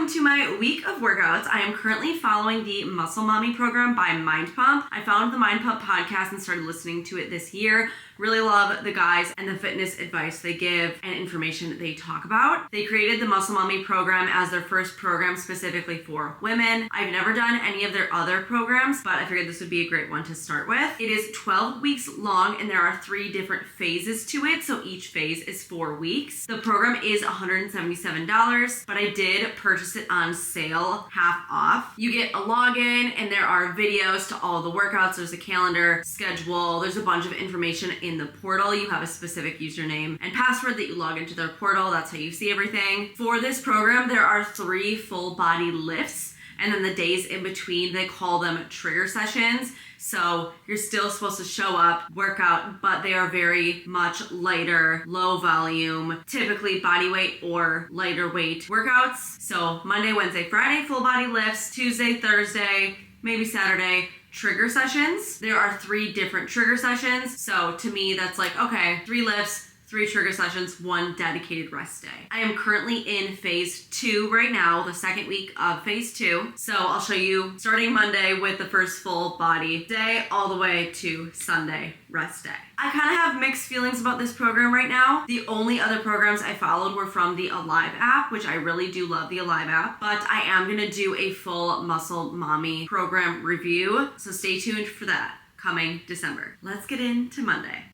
welcome to my week of workouts. I am currently following the Muscle Mommy program by MINDPUMP. I found the MINDPUMP podcast and started listening to it this year. Really love the guys and the fitness advice they give and information they talk about. They created the Muscle Mommy program as their first program specifically for women. I've never done any of their other programs, but I figured this would be a great one to start with. It is 12 weeks long and there are 3 different phases to it, so each phase is 4 weeks. The program is $177, but I did purchase it on sale, half off. You get a login and there are videos to all the workouts. There's a calendar, schedule, there's a bunch of information in the portal. You have a specific username and password that you log into their portal. That's how you see everything. For this program, there are 3 full body lifts, and then the days in between, they call them trigger sessions. So you're still supposed to show up, work out, but they are very much lighter, low volume, typically body weight or lighter weight workouts. So Monday, Wednesday, Friday, full body lifts, Tuesday, Thursday, maybe Saturday, trigger sessions. There are 3 different trigger sessions. So to me, that's like, okay, 3 lifts, 3 trigger sessions, 1 dedicated rest day. I am currently in phase 2 right now, the second week of phase 2. So I'll show you starting Monday with the first full body day all the way to Sunday rest day. I kind of have mixed feelings about this program right now. The only other programs I followed were from the Alive app, which I really do love the Alive app, but I am gonna do a full Muscle Mommy program review. So stay tuned for that coming December. Let's get into Monday.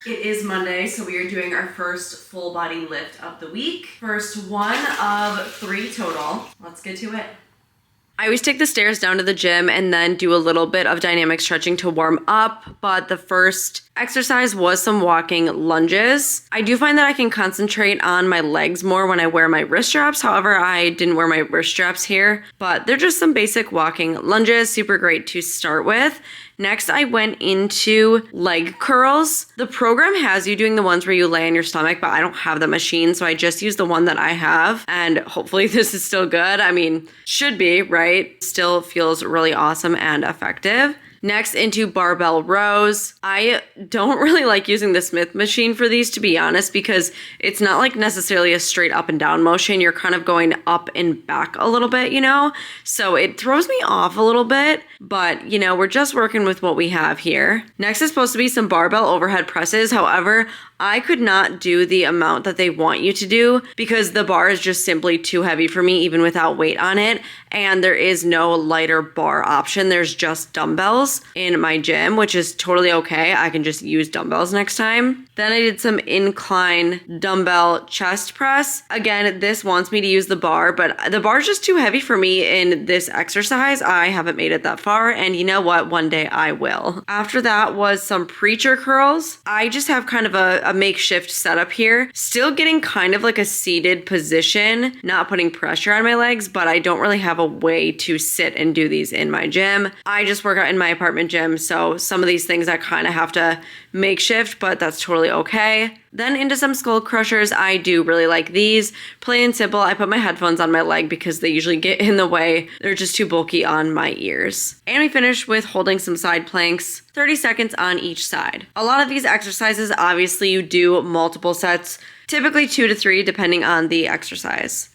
It is Monday, so we are doing our first full body lift of the week. First one of 3 total. Let's get to it. I always take the stairs down to the gym and then do a little bit of dynamic stretching to warm up, but the first exercise was some walking lunges. I do find that I can concentrate on my legs more when I wear my wrist straps. However, I didn't wear my wrist straps here, but they're just some basic walking lunges, super great to start with. Next, I went into leg curls. The program has you doing the ones where you lay on your stomach, but I don't have the machine, so I just use the one that I have, and hopefully this is still good. I mean, should be, right? Still feels really awesome and effective. Next, into barbell rows. I don't really like using the Smith machine for these, to be honest, because it's not like necessarily a straight up and down motion. You're kind of going up and back a little bit, you know? So it throws me off a little bit, but you know, we're just working with what we have here. Next is supposed to be some barbell overhead presses. However, I could not do the amount that they want you to do because the bar is just simply too heavy for me, even without weight on it. And there is no lighter bar option. There's just dumbbells in my gym, which is totally okay. I can just use dumbbells next time. Then I did some incline dumbbell chest press. Again, this wants me to use the bar, but the bar is just too heavy for me in this exercise. I haven't made it that far, and you know what? One day I will. After that was some preacher curls. I just have kind of a makeshift setup here. Still getting kind of like a seated position, not putting pressure on my legs, but I don't really have a way to sit and do these in my gym. I just work out in my apartment gym, so some of these things I kind of have to makeshift, but that's totally okay. Then into some skull crushers. I do really like these. Plain and simple, I put my headphones on my leg because they usually get in the way. They're just too bulky on my ears. And we finish with holding some side planks, 30 seconds on each side. A lot of these exercises, obviously you do multiple sets, typically 2 to 3 depending on the exercise.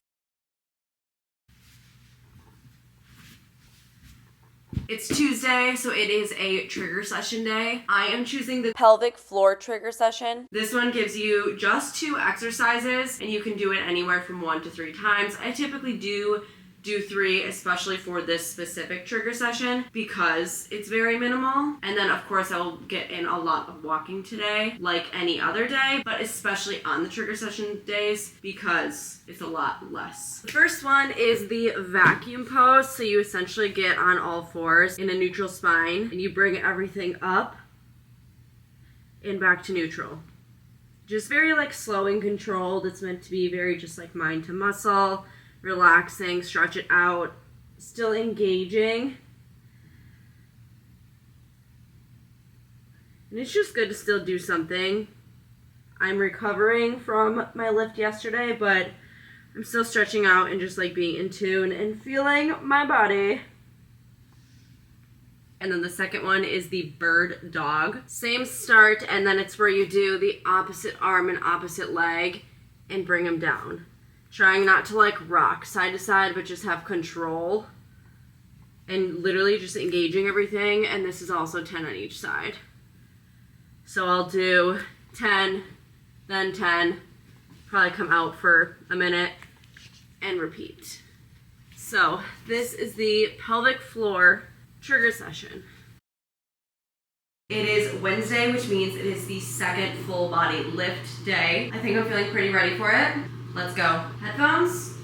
It's Tuesday, so it is a trigger session day. I am choosing the pelvic floor trigger session. This one gives you just 2 exercises, and you can do it anywhere from 1 to 3 times. I typically do 3, especially for this specific trigger session because it's very minimal. And then of course I'll get in a lot of walking today like any other day, but especially on the trigger session days because it's a lot less. The first one is the vacuum pose. So you essentially get on all 4s in a neutral spine and you bring everything up and back to neutral. Just very like slow and controlled. It's meant to be very just like mind to muscle. Relaxing, stretch it out, still engaging. And it's just good to still do something. I'm recovering from my lift yesterday, but I'm still stretching out and just like being in tune and feeling my body. And then the second one is the bird dog. Same start, and then it's where you do the opposite arm and opposite leg and bring them down. Trying not to like rock side to side, but just have control. And literally just engaging everything. And this is also 10 on each side. So I'll do 10, then 10, probably come out for a minute and repeat. So this is the pelvic floor trigger session. It is Wednesday, which means it is the second full body lift day. I think I'm feeling pretty ready for it. Let's go. Headphones,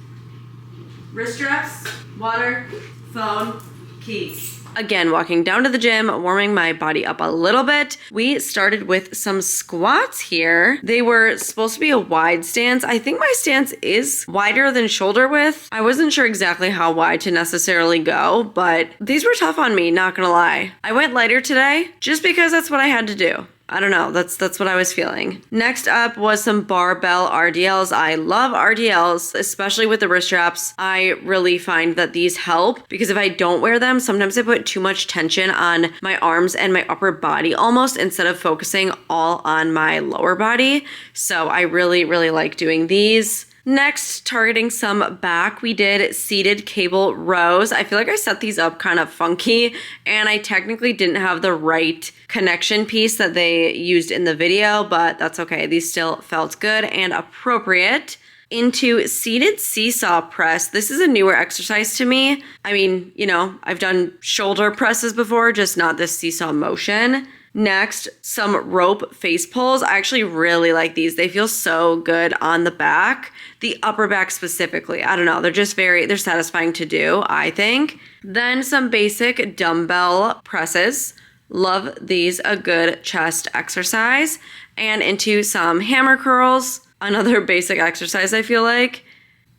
wrist straps, water, phone, keys. Again, walking down to the gym, warming my body up a little bit. We started with some squats here. They were supposed to be a wide stance. I think my stance is wider than shoulder width. I wasn't sure exactly how wide to necessarily go, but these were tough on me, not gonna lie. I went lighter today just because that's what I had to do. I don't know, that's what I was feeling. Next up was some barbell RDLs. I love RDLs, especially with the wrist straps. I really find that these help because if I don't wear them, sometimes I put too much tension on my arms and my upper body almost instead of focusing all on my lower body. So I really, really like doing these. Next, targeting some back, we did seated cable rows. I feel like I set these up kind of funky and I technically didn't have the right connection piece that they used in the video, but that's okay. These still felt good and appropriate. Into seated seesaw press. This is a newer exercise to me. I mean, you know, I've done shoulder presses before, just not this seesaw motion. Next, some rope face pulls. I actually really like these. They feel so good on the back, the upper back specifically. I don't know, they're satisfying to do, I think. Then some basic dumbbell presses. Love these, a good chest exercise. And into some hammer curls, another basic exercise I feel like.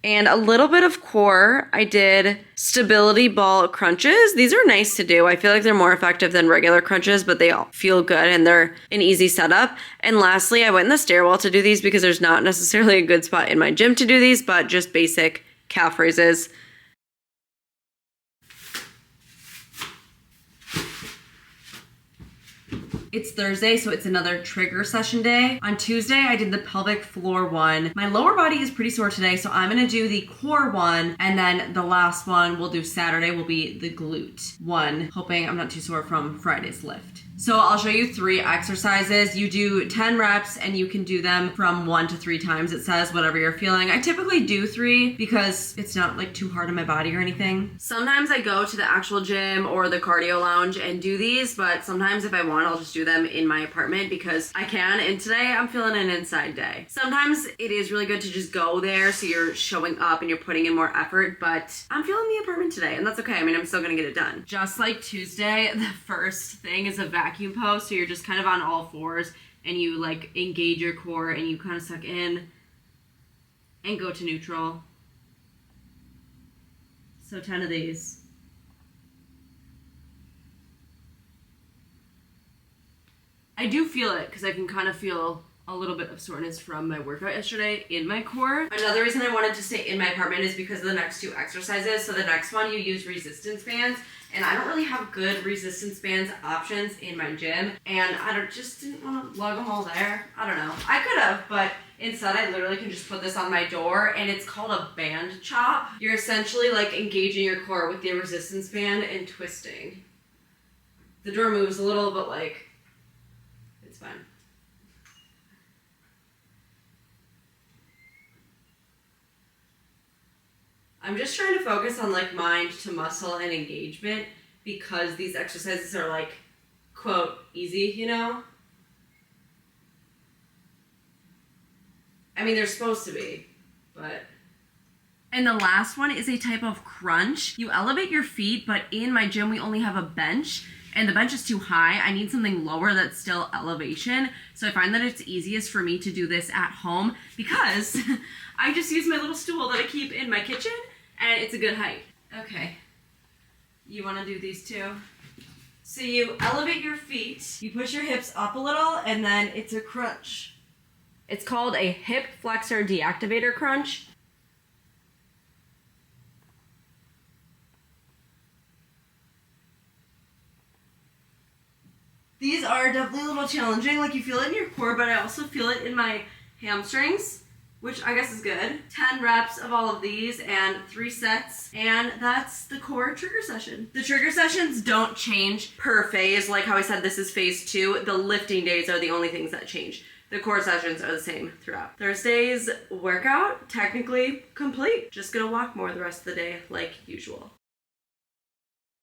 And a little bit of core. I did stability ball crunches. These are nice to do. I feel like they're more effective than regular crunches, but they all feel good and they're an easy setup. And lastly, I went in the stairwell to do these because there's not necessarily a good spot in my gym to do these, but just basic calf raises. It's Thursday, so it's another trigger session day. On Tuesday, I did the pelvic floor one. My lower body is pretty sore today, so I'm gonna do the core one, and then the last one we'll do Saturday will be the glute one, hoping I'm not too sore from Friday's lift. So I'll show you 3 exercises. You do 10 reps and you can do them from 1 to 3 times. It says whatever you're feeling. I typically do 3 because it's not like too hard on my body or anything. Sometimes I go to the actual gym or the cardio lounge and do these, but sometimes if I want, I'll just do them in my apartment because I can. And today I'm feeling an inside day. Sometimes it is really good to just go there so you're showing up and you're putting in more effort, but I'm feeling the apartment today and that's okay. I mean, I'm still gonna get it done. Just like Tuesday, the first thing is a vacuum pose, so you're just kind of on all fours and you like engage your core and you kind of suck in and go to neutral. So 10 of these. I do feel it because I can kind of feel a little bit of soreness from my workout yesterday in my core. Another reason I wanted to stay in my apartment is because of the next 2 exercises. So the next one, you use resistance bands. And I don't really have good resistance bands options in my gym. And just didn't want to lug them all there. I don't know. I could have, but instead I literally can just put this on my door and it's called a band chop. You're essentially like engaging your core with the resistance band and twisting. The door moves a little, but like, it's fine. I'm just trying to focus on like mind to muscle and engagement because these exercises are like, quote, easy, you know? I mean, they're supposed to be, but. And the last one is a type of crunch. You elevate your feet, but in my gym, we only have a bench and the bench is too high. I need something lower that's still elevation. So I find that it's easiest for me to do this at home because I just use my little stool that I keep in my kitchen and it's a good height. Okay, you wanna do these too? So you elevate your feet, you push your hips up a little, and then it's a crunch. It's called a hip flexor deactivator crunch. These are definitely a little challenging, like you feel it in your core, but I also feel it in my hamstrings. which I guess is good. 10 reps of all of these and 3 sets, and that's the core trigger session. The trigger sessions don't change per phase. Like how I said, this is phase 2. The lifting days are the only things that change. The core sessions are the same throughout. Thursday's workout, technically complete. Just gonna walk more the rest of the day like usual.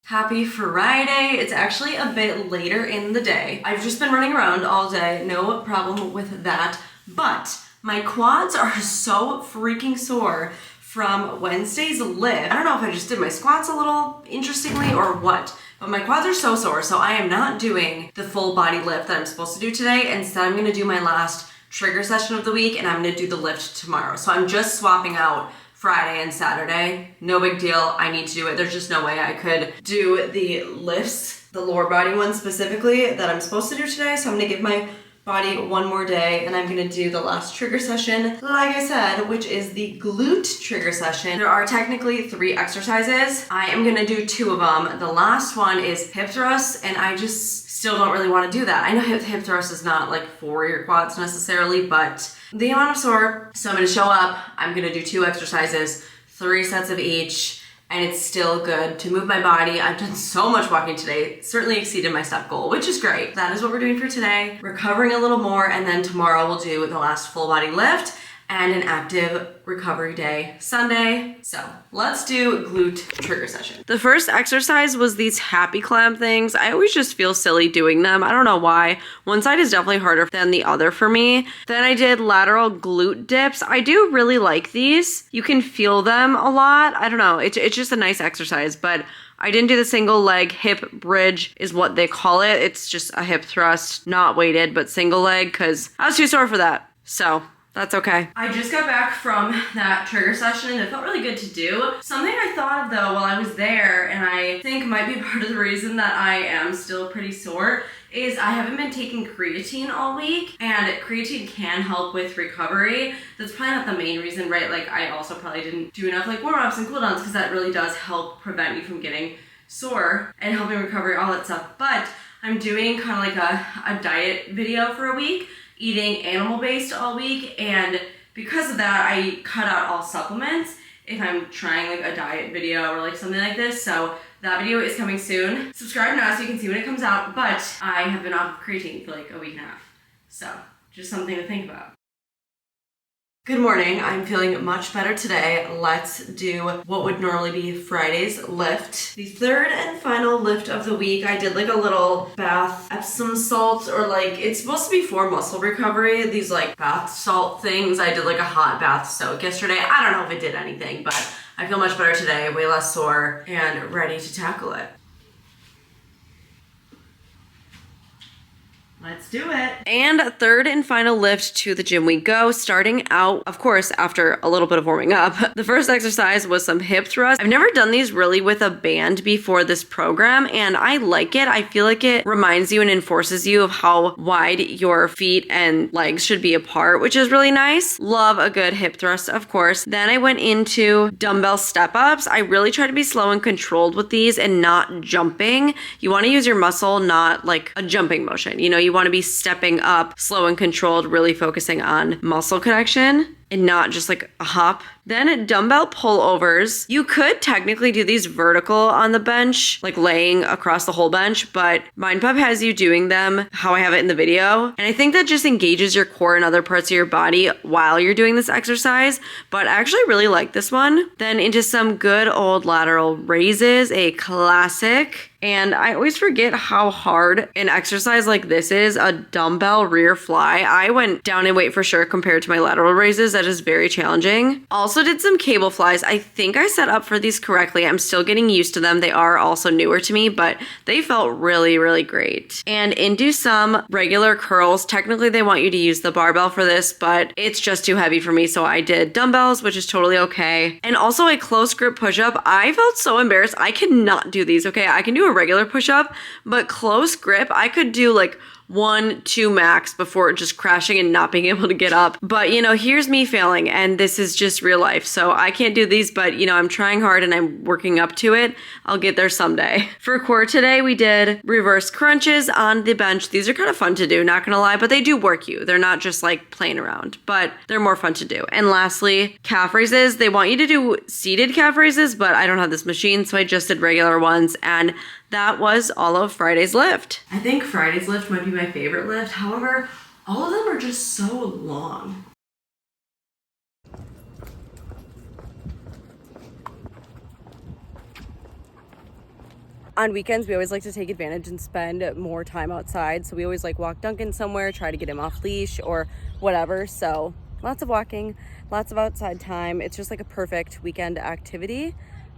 Happy Friday. It's actually a bit later in the day. I've just been running around all day, no problem with that, but my quads are so freaking sore from Wednesday's lift. I don't know if I just did my squats a little interestingly or what, but my quads are so sore, so I am not doing the full body lift that I'm supposed to do today. Instead, I'm gonna do my last trigger session of the week, and I'm gonna do the lift tomorrow. So I'm just swapping out Friday and Saturday. No big deal, I need to do it. There's just no way I could do the lifts, the lower body ones specifically, that I'm supposed to do today. So I'm gonna give my body one more day, and I'm gonna do the last trigger session, like I said, which is the glute trigger session. There are technically 3 exercises. I am gonna do 2 of them. The last one is hip thrusts, and I just still don't really wanna do that. I know hip thrust is not like for your quads necessarily, but the amount of sore. So I'm gonna show up, I'm gonna do 2 exercises, 3 sets of each, and it's still good to move my body. I've done so much walking today, certainly exceeded my step goal, which is great. That is what we're doing for today. Recovering a little more, and then tomorrow we'll do the last full body lift and an active recovery day Sunday. So let's do glute trigger session. The first exercise was these happy clam things. I always just feel silly doing them. I don't know why. One side is definitely harder than the other for me. Then I did lateral glute dips. I do really like these. You can feel them a lot. I don't know. It's just a nice exercise, but I didn't do the single leg hip bridge is what they call it. It's just a hip thrust, not weighted, but single leg, because I was too sore for that. So that's okay. I just got back from that trigger session and it felt really good to do. Something I thought of though while I was there, and I think might be part of the reason that I am still pretty sore, is I haven't been taking creatine all week, and creatine can help with recovery. That's probably not the main reason, right? Like I also probably didn't do enough like warm-ups and cool-downs, because that really does help prevent you from getting sore and helping recovery, all that stuff. But I'm doing kind of like a diet video for a week, eating animal-based all week, and because of that, I cut out all supplements if I'm trying like a diet video or like something like this. So that video is coming soon. Subscribe now so you can see when it comes out, but I have been off of creatine for like a week and a half. So just something to think about. Good morning, I'm feeling much better today. Let's do what would normally be Friday's lift. The third and final lift of the week, I did like a little bath Epsom salt, or like, it's supposed to be for muscle recovery, these like bath salt things. I did like a hot bath soak yesterday. I don't know if it did anything, but I feel much better today, way less sore, and ready to tackle it. Let's do it. And third and final lift to the gym we go, starting out, of course, after a little bit of warming up. The first exercise was some hip thrusts. I've never done these really with a band before this program, and I like it. I feel like it reminds you and enforces you of how wide your feet and legs should be apart, which is really nice. Love a good hip thrust, of course. Then I went into dumbbell step-ups. I really try to be slow and controlled with these and not jumping. You want to use your muscle, not like a jumping motion. You know, you want to be stepping up, slow and controlled, really focusing on muscle connection and not just like a hop. Then dumbbell pullovers. You could technically do these vertical on the bench, like laying across the whole bench, but MINDPUMP has you doing them how I have it in the video. And I think that just engages your core and other parts of your body while you're doing this exercise, but I actually really like this one. Then into some good old lateral raises, a classic. And I always forget how hard an exercise like this is, a dumbbell rear fly. I went down in weight for sure compared to my lateral raises. That is very challenging. Also did some cable flies. I think I set up for these correctly. I'm still getting used to them. They are also newer to me, but they felt really, really great. And into some regular curls. Technically, they want you to use the barbell for this, but it's just too heavy for me. So I did dumbbells, which is totally okay. And also a close grip push-up. I felt so embarrassed. I cannot do these, okay? I can do a regular push-up, but close grip, I could do like 1, 2 max before just crashing and not being able to get up. But you know, here's me failing, and this is just real life. So I can't do these, but you know, I'm trying hard and I'm working up to it. I'll get there someday. For core today, we did reverse crunches on the bench. These are kind of fun to do, not gonna lie, but they do work you. They're not just like playing around, but they're more fun to do. And lastly, calf raises. They want you to do seated calf raises, but I don't have this machine, so I just did regular ones, and that was all of Friday's lift. I think Friday's lift might be my favorite lift. However, all of them are just so long. On weekends, we always like to take advantage and spend more time outside. So we always like walk Duncan somewhere, try to get him off leash or whatever. So lots of walking, lots of outside time. It's just like a perfect weekend activity.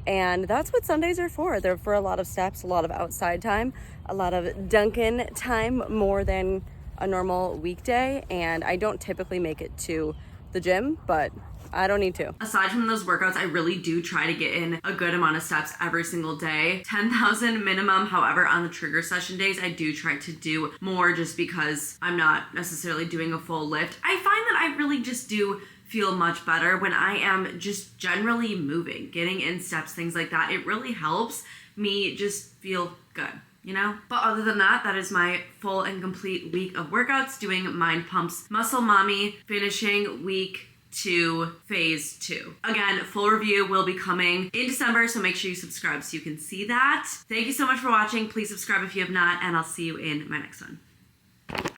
And that's what Sundays are for. They're for a lot of steps, a lot of outside time, a lot of Duncan time more than a normal weekday. And I don't typically make it to the gym, but I don't need to. Aside from those workouts, I really do try to get in a good amount of steps every single day. 10,000 minimum. However, on the trigger session days, I do try to do more just because I'm not necessarily doing a full lift. I find that I really just do feel much better when I am just generally moving, getting in steps, things like that. It really helps me just feel good, you know? But other than that, that is my full and complete week of workouts, doing Mind Pump's Muscle Mommy, finishing week 2, phase 2. Again, full review will be coming in December, so make sure you subscribe so you can see that. Thank you so much for watching. Please subscribe if you have not, and I'll see you in my next one.